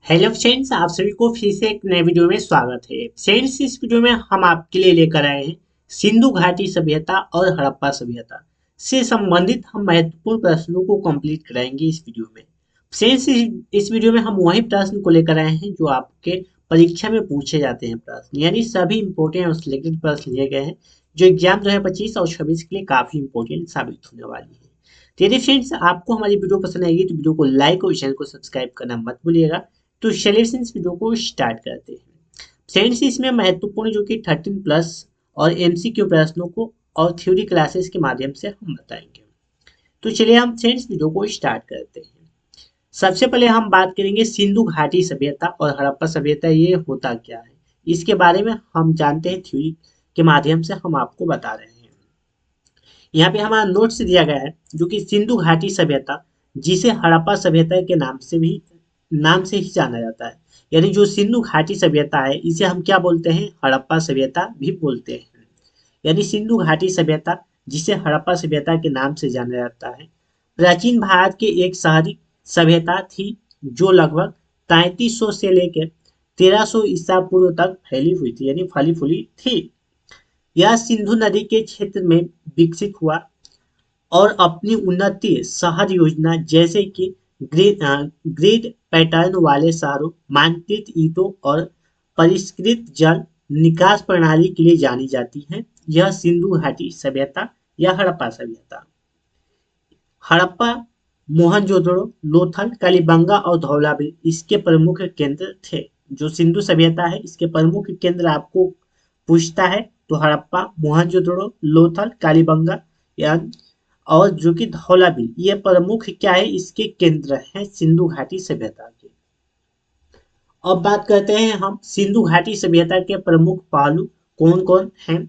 Hello friends, आप सभी को फिर से एक नए वीडियो में स्वागत है। फ्रेंड्स, इस वीडियो में हम आपके लिए लेकर आए हैं सिंधु घाटी सभ्यता और हड़प्पा सभ्यता से संबंधित हम महत्वपूर्ण प्रश्नों को कंप्लीट कराएंगे इस वीडियो में। फ्रेंड्स, इस वीडियो में हम वही प्रश्न को लेकर आए हैं जो आपके परीक्षा में पूछे जाते हैं प्रश्न, यानी सभी इंपॉर्टेंट और सिलेक्टेड प्रश्न लिए गए हैं जो एग्जाम 2025 और 26 के लिए काफी इंपॉर्टेंट साबित होने वाली है। यदि फ्रेंड्स आपको हमारी वीडियो पसंद आएगी तो वीडियो को लाइक और चैनल को सब्सक्राइब करना मत भूलिएगा। तो चलिए फ्रेंड्स वीडियो को स्टार्ट करते हैं। फ्रेंड्स, इसमें महत्वपूर्ण जो कि 13+ और एमसीक्यू प्रश्नों को और थ्योरी क्लासेस के माध्यम से हम बताएंगे। तो चलिए हम फ्रेंड्स वीडियो को स्टार्ट करते हैं। सबसे पहले हम बात करेंगे सिंधु घाटी सभ्यता और हड़प्पा सभ्यता, ये होता क्या है इसके बारे में हम जानते हैं, थ्योरी के माध्यम से हम आपको बता रहे हैं। यहाँ पे हमारा नोट्स दिया गया है जो कि सिंधु घाटी सभ्यता, जिसे हड़प्पा सभ्यता के नाम से ही जाना जाता है, यानी जो सिंधु घाटी सभ्यता है इसे हम क्या बोलते हैं, हड़प्पा सभ्यता भी बोलते हैं। यानी सिंधु घाटी सभ्यता जिसे हड़प्पा सभ्यता के नाम से जाना जाता है, प्राचीन भारत की एक शहरी सभ्यता थी जो लगभग 3300 से लेकर 1300 ईसा पूर्व तक फैली हुई थी, यानी फली फूली थी। यह सिंधु नदी के क्षेत्र में विकसित हुआ और अपनी उन्नति शहर योजना जैसे कि ग्रिड पैटर्न वाले शहरों, मानकृत ईंटों और परिष्कृत जल निकास प्रणाली के लिए जानी जाती है। यह सिंधु घाटी सभ्यता या हड़प्पा सभ्यता। हड़प्पा, मोहनजोदड़ो, लोथल, कालीबंगा और धौलावीर इसके प्रमुख केंद्र थे। जो सिंधु सभ्यता है इसके प्रमुख केंद्र आपको पूछता है तो हड़प्पा, मोहनजोदड़ो, लोथल, कालीबंगा या और जो कि धौलावीर, ये प्रमुख क्या है, इसके केंद्र हैं सिंधु घाटी सभ्यता के। अब बात करते हैं हम सिंधु घाटी सभ्यता के प्रमुख पहलू कौन कौन हैं।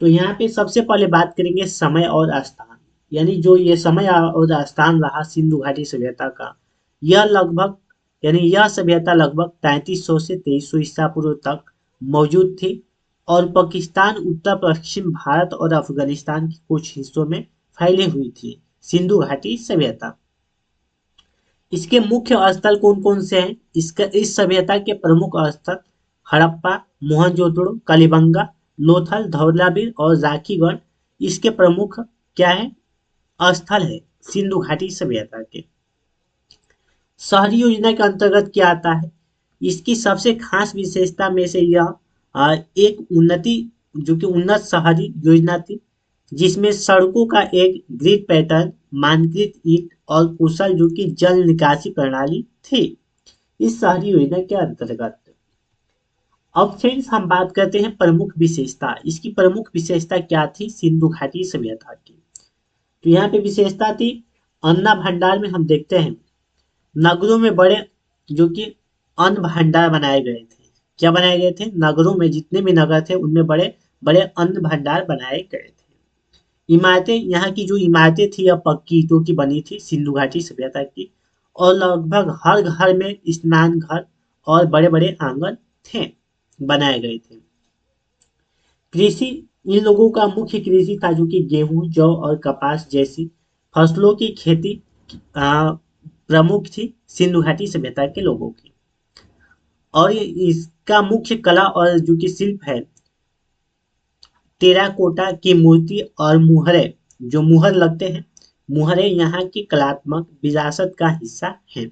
तो यहाँ पे सबसे पहले बात करेंगे समय और स्थान, यानी जो ये समय और स्थान रहा सिंधु घाटी सभ्यता का, यह लगभग यानी यह सभ्यता लगभग 3300 से 2300 ईसा पूर्व तक मौजूद थी और पाकिस्तान, उत्तर पश्चिम भारत और अफगानिस्तान के कुछ हिस्सों में फैली हुई थी सिंधु घाटी सभ्यता। इसके मुख्य स्थल कौन कौन से हैं, इस सभ्यता के प्रमुख स्थल हड़प्पा, मोहनजोदड़ो, कलिबंगा, लोथल, धौलावीर और राखीगढ़ इसके प्रमुख क्या है, स्थल है सिंधु घाटी सभ्यता के। शहरी योजना के अंतर्गत क्या आता है, इसकी सबसे खास विशेषता में से यह एक जो कि उन्नत शहरी योजना थी जिसमें सड़कों का एक ग्रिड पैटर्न, मानकृत ईंट और कुशल जो कि जल निकासी प्रणाली थी इस शहरी योजना के अंतर्गत। अब फ्रेंड्स हम बात करते हैं प्रमुख विशेषता, इसकी प्रमुख विशेषता क्या थी सिंधु घाटी सभ्यता की। तो यहाँ पे विशेषता थी अन्न भंडार में हम देखते हैं नगरों में बड़े जो कि अन्न भंडार बनाए गए थे। क्या बनाए गए थे, नगरों में जितने भी नगर थे उनमें बड़े बड़े अन्न भंडार बनाए गए थे। इमारतें, यहाँ की जो इमारतें थी अब पक्की ईंटों की बनी थी सिंधु घाटी सभ्यता की, और लगभग हर घर में स्नान घर और बड़े बड़े आंगन थे, बनाए गए थे। कृषि, इन लोगों का मुख्य कृषि था जो कि गेहूं, जौ और कपास जैसी फसलों की खेती प्रमुख थी सिंधु घाटी सभ्यता के लोगों की। और इसका मुख्य कला और जो कि शिल्प है टेराकोटा की मूर्ति और मुहरे, जो मुहर लगते हैं, मुहरे यहाँ की कलात्मक विरासत का हिस्सा हैं।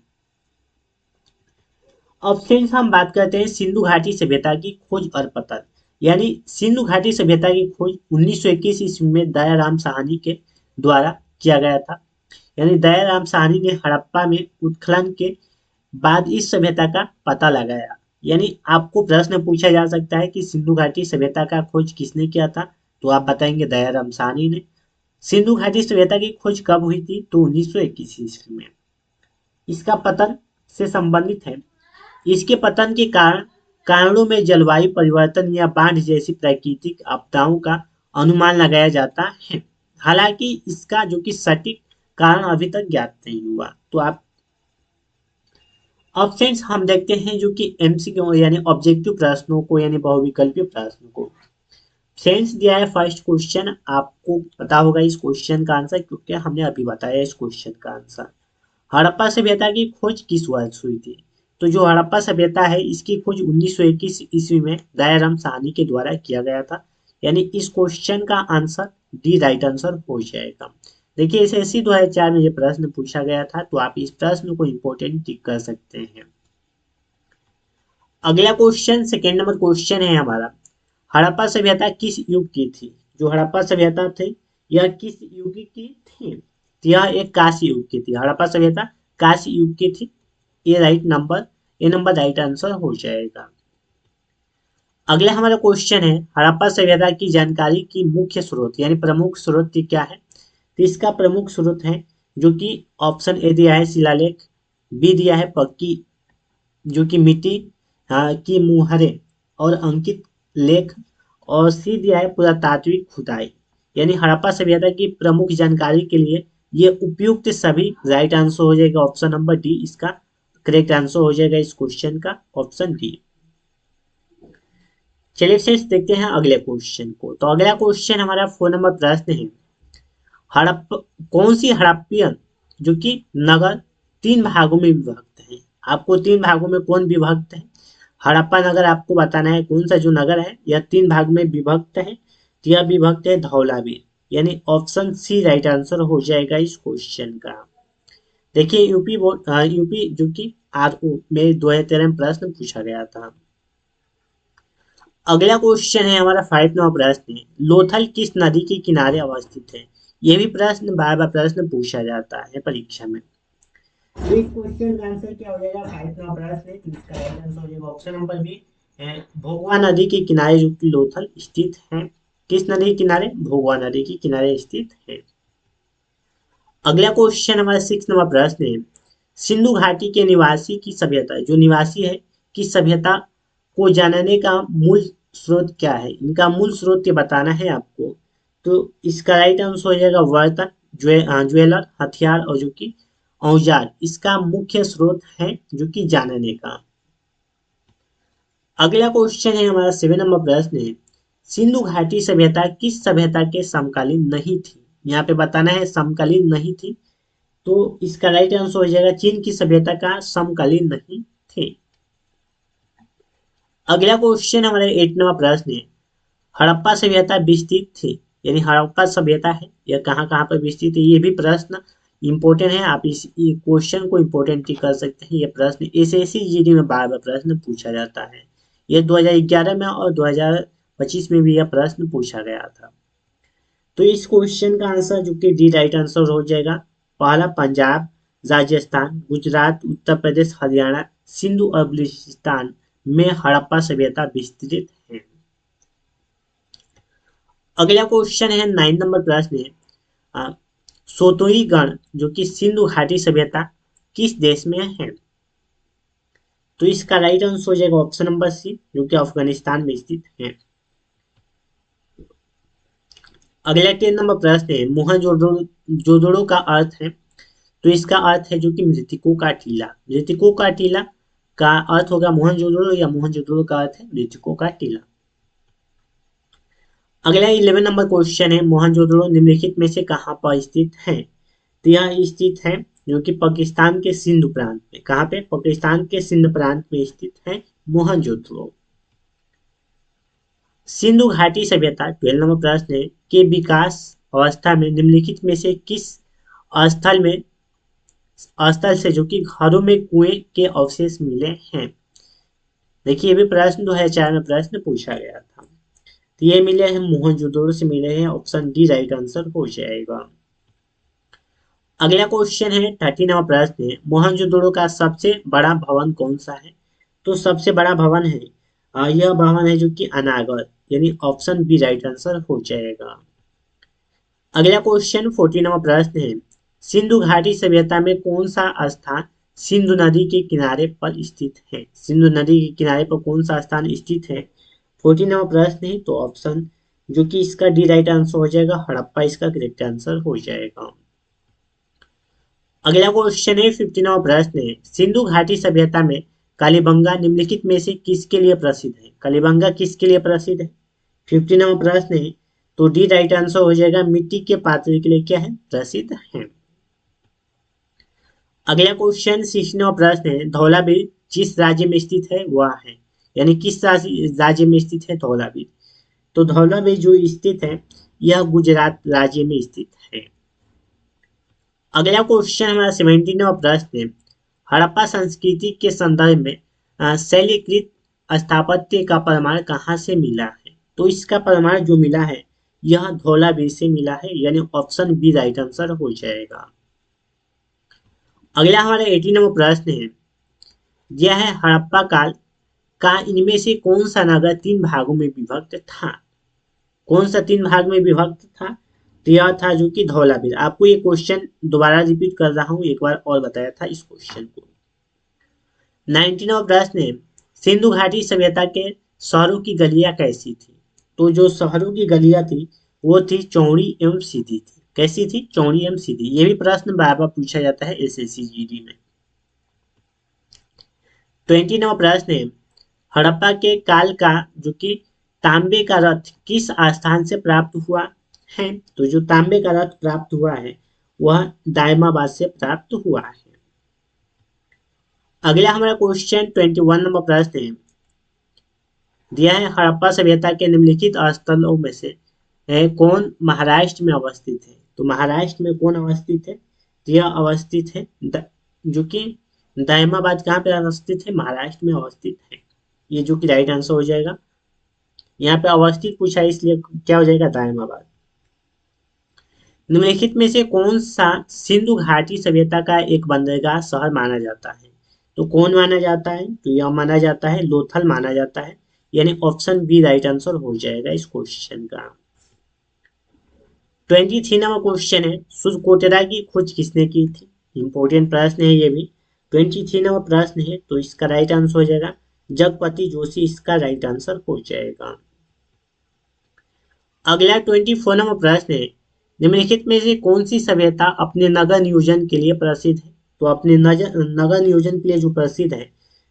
अब फ्रेंड्स हम बात करते हैं सिंधु घाटी सभ्यता की खोज और पतन, यानी सिंधु घाटी सभ्यता की खोज 1921 ईस्वी में दयाराम साहनी के द्वारा किया गया था। यानी दयाराम साहनी ने हड़प्पा में उत्खनन के बाद इस सभ्यता का पता लगाया। यानी आपको प्रश्न पूछा जा सकता है कि सिंधु घाटी सभ्यता का खोज किसने किया था, तो आप बताएंगे दयाराम साहनी ने। सिंधु घाटी सभ्यता की खोज कब हुई थी, तो 1921 ईस्वी में। इसका पतन से संबंधित है, इसके पतन के कारणों में जलवायु परिवर्तन या बाढ़ जैसी प्राकृतिक आपदाओं का अनुमान लगाया जाता है। हालांकि इसका जो कि सटीक कारण अभी तक ज्ञात नहीं हुआ। तो आप अब फ्रेंड्स हम देखते हैं जो कि एमसीक्यू यानी ऑब्जेक्टिव प्रश्नों को, यानी बहुविकल्पीय प्रश्नों को। फ्रेंड्स दिया है फर्स्ट क्वेश्चन, आपको पता होगा इस क्वेश्चन का आंसर क्योंकि हमने अभी बताया इस क्वेश्चन का आंसर। हड़प्पा सभ्यता की खोज किस वर्ष हुई थी, तो जो हड़प्पा सभ्यता है इसकी खोज 1921 ईस्वी में दयाराम साहनी के द्वारा किया गया था। यानी इस क्वेश्चन का आंसर डी राइट आंसर हो जाएगा। देखिए एसएससी 2004 में ये प्रश्न पूछा गया था, तो आप इस प्रश्न को इम्पोर्टेंट टिक कर सकते हैं। अगला क्वेश्चन सेकेंड नंबर क्वेश्चन है हमारा, हड़प्पा सभ्यता किस युग की थी? जो हड़प्पा सभ्यता थी यह किस युग की थी? तो यह एक कांस्य युग की थी। हड़प्पा सभ्यता कांस्य युग की थी। ये नंबर राइट आंसर हो जाएगा। अगला हमारा क्वेश्चन है, हड़प्पा सभ्यता की जानकारी की मुख्य स्रोत यानी प्रमुख स्रोत क्या है? तो इसका प्रमुख स्रोत है जो कि ऑप्शन ए दिया है शिलालेख, बी दिया है पक्की जो कि मिट्टी की मुहरें और अंकित लेख, और सी दिया है पुरातात्विक खुदाई। यानी हड़प्पा सभ्यता की प्रमुख जानकारी के लिए ये उपयुक्त सभी राइट आंसर हो जाएगा। ऑप्शन नंबर डी इसका करेक्ट आंसर हो जाएगा इस क्वेश्चन का, ऑप्शन डी। चलिए फ्रेंड्स देखते हैं अगले क्वेश्चन को। तो अगला क्वेश्चन हमारा 4 नंबर प्रश्न है, हड़प कौन सी हड़प्पियन जो कि नगर 3 भागों में विभक्त है? आपको 3 भागों में कौन विभक्त है? हड़प्पा नगर आपको बताना है कौन सा जो नगर है यह 3 भाग में विभक्त है। तो यह विभक्त है धौलावीर, यानी ऑप्शन सी राइट आंसर हो जाएगा इस क्वेश्चन का। देखिए यूपी जो कि आरओ में 2013 में प्रश्न पूछा गया था। अगला क्वेश्चन है हमारा 5 नंबर प्रश्न है, लोथल किस नदी के किनारे अवस्थित है? ये भी प्रश्न बार बार प्रश्न पूछा जाता है परीक्षा में। तो इस क्वेश्चन का आंसर क्या हो जाएगा? 5 नंबर प्रश्न है, तो इसका राइट आंसर हो जाएगा ऑप्शन नंबर बी, भोगवा नदी के किनारे जो कि लोथल स्थित है। किस नदी के किनारे? भोगवा नदी के किनारे स्थित है। अगला क्वेश्चन हमारा 6 नंबर प्रश्न है, सिंधु घाटी के निवासी की सभ्यता, जो निवासी है की सभ्यता को जानने का मूल स्रोत क्या है? इनका मूल स्रोत ये बताना है आपको। तो इसका राइट आंसर हो जाएगा बर्तन, ज्वेलर, हथियार और जो कि औजार इसका मुख्य स्रोत है जो कि जानने का। अगला क्वेश्चन है हमारा 7 नंबर प्रश्न है, सिंधु घाटी सभ्यता किस सभ्यता के समकालीन नहीं थी? यहाँ पे बताना है समकालीन नहीं थी, तो इसका राइट आंसर हो जाएगा चीन की सभ्यता का समकालीन नहीं थे। अगला क्वेश्चन हमारे 8 नंबर प्रश्न है, हड़प्पा सभ्यता विस्तृत थी, यानी हड़प्पा सभ्यता है यह कहाँ कहाँ पर विस्तृत है? ये भी प्रश्न इंपॉर्टेंट है, आप इस क्वेश्चन को इंपॉर्टेंट कर सकते हैं। ये प्रश्न एसएससी जीडी में बार बार प्रश्न पूछा जाता है। ये 2011 में और 2025 में भी यह प्रश्न पूछा गया था। तो इस क्वेश्चन का आंसर जो कि डी राइट आंसर हो जाएगा। पहला पंजाब, राजस्थान, गुजरात, उत्तर प्रदेश, हरियाणा, सिंधु और बलूचिस्तान में हड़प्पा सभ्यता विस्तृत है। अगला क्वेश्चन है 9 नंबर प्रश्न है, सोतोई गण जो कि सिंधु घाटी सभ्यता किस देश में है? तो इसका राइट आंसर हो जाएगा ऑप्शन नंबर सी जो कि अफगानिस्तान में स्थित है। अगला 10 नंबर प्रश्न है, मोहनजोदड़ो का अर्थ है? तो इसका अर्थ है जो कि मृतकों का टीला। मृतकों का टीला का अर्थ होगा मोहनजोदड़ो, या मोहनजोदड़ो का अर्थ है मृतकों का टीला। अगला 11 नंबर क्वेश्चन है, मोहनजोदड़ो निम्नलिखित में से कहाँ पर स्थित है? तो यह स्थित है जो कि पाकिस्तान के सिंध प्रांत में। कहाँ पे? पाकिस्तान के सिंध प्रांत में स्थित है मोहनजोदड़ो। सिंधु घाटी सभ्यता 12 नंबर प्रश्न है, के विकास अवस्था में निम्नलिखित में से किस स्थल में स्थल से जो कि घरों में कुएं के अवशेष मिले हैं? देखिए ये भी प्रश्न 2004 में प्रश्न पूछा गया था। तो ये मिले हैं मोहनजोदड़ो से मिले हैं, ऑप्शन डी राइट आंसर हो जाएगा। अगला क्वेश्चन है 13 नंबर प्रश्न है, मोहनजोदड़ो का सबसे बड़ा भवन कौन सा है? तो सबसे बड़ा भवन है यह भवन है जो कि अनागर, यानी ऑप्शन बी राइट आंसर हो जाएगा। अगला क्वेश्चन 14 नंबर प्रश्न है, सिंधु घाटी सभ्यता में कौन सा स्थान सिंधु नदी के किनारे पर स्थित है? सिंधु नदी के किनारे पर कौन सा स्थान स्थित है? 14 नंबर प्रश्न है, तो ऑप्शन जो कि इसका डी राइट आंसर हो जाएगा, हड़प्पा इसका करेक्ट आंसर हो जाएगा। अगला क्वेश्चन है 15 नंबर प्रश्न है, सिंधु घाटी सभ्यता में कालीबंगा निम्नलिखित में से किसके लिए प्रसिद्ध है? कालीबंगा किसके लिए प्रसिद्ध है? 15 नंबर प्रश्न है, तो डी राइट आंसर हो जाएगा, मिट्टी के पात्र के लिए क्या है? प्रसिद्ध है। अगला क्वेश्चन 16 नंबर प्रश्न है, धौलावीर जिस राज्य में स्थित है वह है, यानी किस राज्य में स्थित है? धौलावीर। तो धौलावीर जो स्थित है यह गुजरात राज्य में स्थित है। अगला क्वेश्चन हमारा 17वां प्रश्न है, हड़प्पा संस्कृति के संदर्भ में शैलीकृत स्थापत्य का प्रमाण कहाँ से मिला है? तो इसका प्रमाण जो मिला है यह धौलावीर से मिला है, यानी ऑप्शन बी राइट आंसर हो जाएगा। अगला हमारा 18वां प्रश्न है, यह है हड़प्पा काल का इनमें से कौन सा नगर 3 भागों में विभक्त था? कौन सा 3 भाग में विभक्त था? तो यह था जो कि धौलावीर। आपको ये क्वेश्चन दोबारा रिपीट कर रहा हूँ, एक बार और बताया था इस क्वेश्चन को। 19वां प्रश्न है, सिंधु घाटी सभ्यता के शहरों की गलियां कैसी थी? तो जो शहरों की गलियां थी वो थी चौड़ी एवं सीधी थी। कैसी थी? चौड़ी एवं सीधी। ये भी प्रश्न बार बार पूछा जाता है एसएससी जीडी में। 20वां प्रश्न है, हड़प्पा के काल का जो कि तांबे का रथ किस स्थान से प्राप्त हुआ है? तो जो तांबे का रथ प्राप्त हुआ है वह दायमाबाद से प्राप्त हुआ है। अगला हमारा क्वेश्चन 21 नंबर प्रश्न है, दिया है हड़प्पा सभ्यता के निम्नलिखित स्थलों में से कौन महाराष्ट्र में अवस्थित है? तो महाराष्ट्र में कौन अवस्थित है? तो यह अवस्थित है जो कि दायमाबाद कहाँ पे अवस्थित है? महाराष्ट्र में अवस्थित है। ये जो कि राइट आंसर हो जाएगा। यहाँ पे अवस्थित पूछा है इसलिए क्या हो जाएगा? दायमाबाद। निम्नलिखित में से कौन सा सिंधु घाटी सभ्यता का एक बंदरगाह शहर माना जाता है? तो कौन माना जाता है? तो यह माना जाता है लोथल माना जाता है, यानी ऑप्शन बी राइट आंसर हो जाएगा इस क्वेश्चन का। 23 नंबर क्वेश्चन है, सुरकोटेरा की खोज किसने की थी? इंपॉर्टेंट प्रश्न है ये भी। 23 नंबर प्रश्न है तो इसका राइट आंसर हो जाएगा जगपति जोशी, इसका राइट आंसर हो जाएगा। अगला 24 नंबर प्रश्न है, निम्नलिखित में से कौन सी सभ्यता अपने नगर नियोजन के लिए प्रसिद्ध है? तो अपने नगर नियोजन के लिए जो प्रसिद्ध है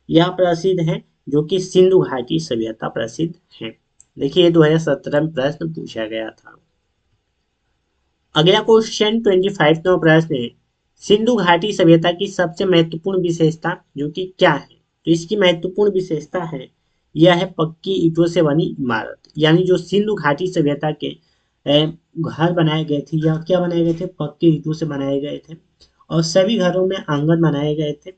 यह प्रसिद्ध है जो कि सिंधु घाटी सभ्यता प्रसिद्ध है। देखिए 2017 में प्रश्न पूछा गया था। अगला क्वेश्चन 25 नंबर प्रश्न है, सिंधु घाटी सभ्यता की सबसे महत्वपूर्ण विशेषता जो कि क्या है? तो इसकी महत्वपूर्ण विशेषता है यह है पक्की ईंटों से बनी इमारत, यानी जो सिंधु घाटी सभ्यता के घर बनाए गए थे या क्या बनाए गए थे? पक्के ईंटों से बनाए गए थे और सभी घरों में आंगन बनाए गए थे।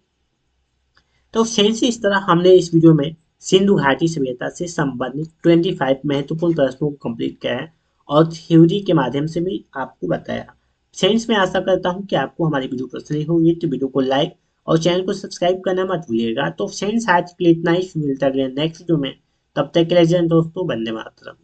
तो फ्रेंड्स इस तरह हमने इस वीडियो में सिंधु घाटी सभ्यता से संबंधित 25 महत्वपूर्ण प्रश्नों को कंप्लीट किया है और थ्योरी के माध्यम से भी आपको बताया। फ्रेंड्स मैं आशा करता हूँ कि आपको हमारी वीडियो पसंद आई होगी, तो वीडियो को लाइक और चैनल को सब्सक्राइब करना मत भूलिएगा। तो फ्रेंड्स आज के लिए इतना ही, मिलता है नेक्स्ट वीडियो में। तब तक के लिए दोस्तों, वंदे मातरम।